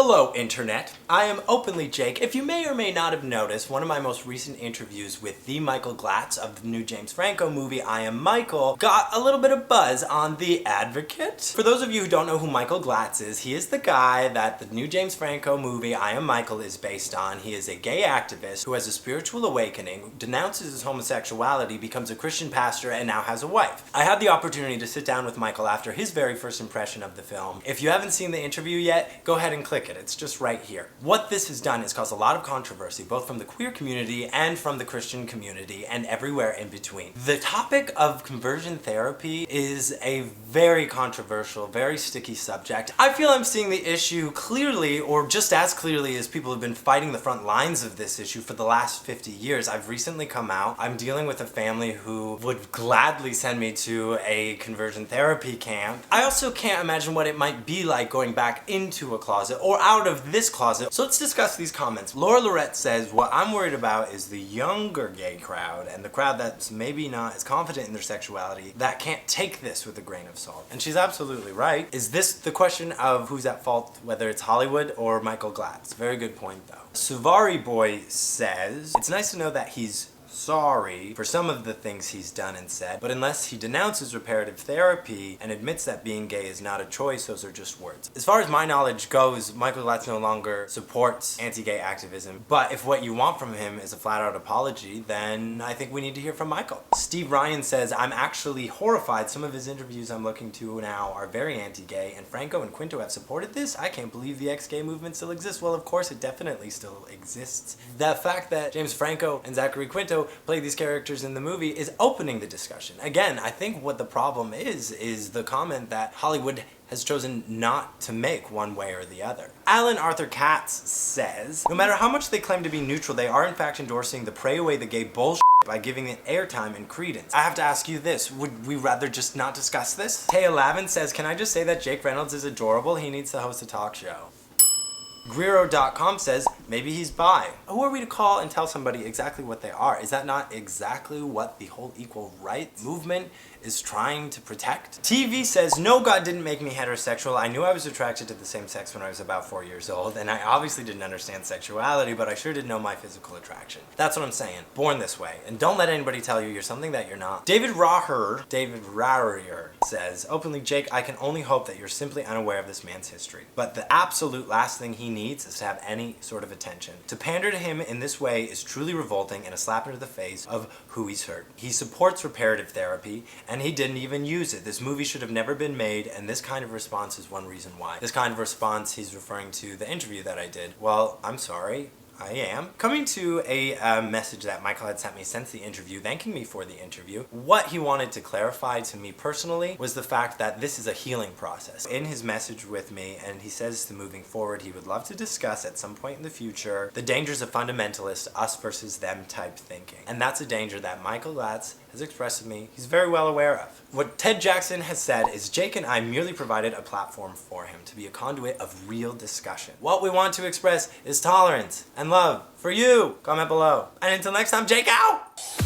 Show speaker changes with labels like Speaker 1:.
Speaker 1: Hello, Internet. I am Openly Jake. If you may or may not have noticed, one of my most recent interviews with the Michael Glatze of the new James Franco movie, I Am Michael, got a little bit of buzz on The Advocate. For those of you who don't know who Michael Glatze is, he is the guy that the new James Franco movie, I Am Michael, is based on. He is a gay activist who has a spiritual awakening, denounces his homosexuality, becomes a Christian pastor, and now has a wife. I had the opportunity to sit down with Michael after his very first impression of the film. If you haven't seen the interview yet, go ahead and click it. It's just right here. What this has done is caused a lot of controversy, both from the queer community and from the Christian community and everywhere in between. The topic of conversion therapy is a very controversial, very sticky subject. I feel I'm seeing the issue clearly, or just as clearly as people have been fighting the front lines of this issue for the last 50 years. I've recently come out. I'm dealing with a family who would gladly send me to a conversion therapy camp. I also can't imagine what it might be like going back into a closet or out of this closet. So let's discuss these comments. Laura Lorette says, what I'm worried about is the younger gay crowd and the crowd that's maybe not as confident in their sexuality that can't take this with a grain of salt. And she's absolutely right. Is this the question of who's at fault, whether it's Hollywood or Michael Glatze? Very good point though. Suvari Boy says, it's nice to know that he's sorry for some of the things he's done and said, but unless he denounces reparative therapy and admits that being gay is not a choice, those are just words. As far as my knowledge goes, Michael Glatze no longer supports anti-gay activism, but if what you want from him is a flat-out apology, then I think we need to hear from Michael. Steve Ryan says, I'm actually horrified. Some of his interviews I'm looking to now are very anti-gay, and Franco and Quinto have supported this? I can't believe the ex-gay movement still exists. Well, of course it definitely still exists. The fact that James Franco and Zachary Quinto play these characters in the movie is opening the discussion. Again, I think what the problem is the comment that Hollywood has chosen not to make one way or the other. Alan Arthur Katz says, no matter how much they claim to be neutral, they are in fact endorsing the pray away the gay bullshit by giving it airtime and credence. I have to ask you this, would we rather just not discuss this? Taya Lavin says, can I just say that Jake Reynolds is adorable? He needs to host a talk show. Guerrero.com says, maybe he's bi. Who are we to call and tell somebody exactly what they are? Is that not exactly what the whole equal rights movement is trying to protect? TV says, no, God didn't make me heterosexual. I knew I was attracted to the same sex when I was about 4 years old, and I obviously didn't understand sexuality, but I sure did know my physical attraction. That's what I'm saying. Born this way. And don't let anybody tell you you're something that you're not. David Raher says, openly, Jake, I can only hope that you're simply unaware of this man's history. But the absolute last thing he needs is to have any sort of attention. To pander to him in this way is truly revolting and a slap into the face of who he's hurt. He supports reparative therapy, and he didn't even use it. This movie should have never been made, and this kind of response is one reason why. This kind of response, he's referring to the interview that I did. Well, I'm sorry. I am. Coming to a message that Michael had sent me since the interview, thanking me for the interview. What he wanted to clarify to me personally was the fact that this is a healing process. In his message with me, and he says to moving forward, he would love to discuss at some point in the future the dangers of fundamentalist us versus them type thinking. And that's a danger that Michael Glatze has expressed to me he's very well aware of. What Ted Jackson has said is Jake and I merely provided a platform for him to be a conduit of real discussion. What we want to express is tolerance and love for you. Comment below. And until next time, Jake out!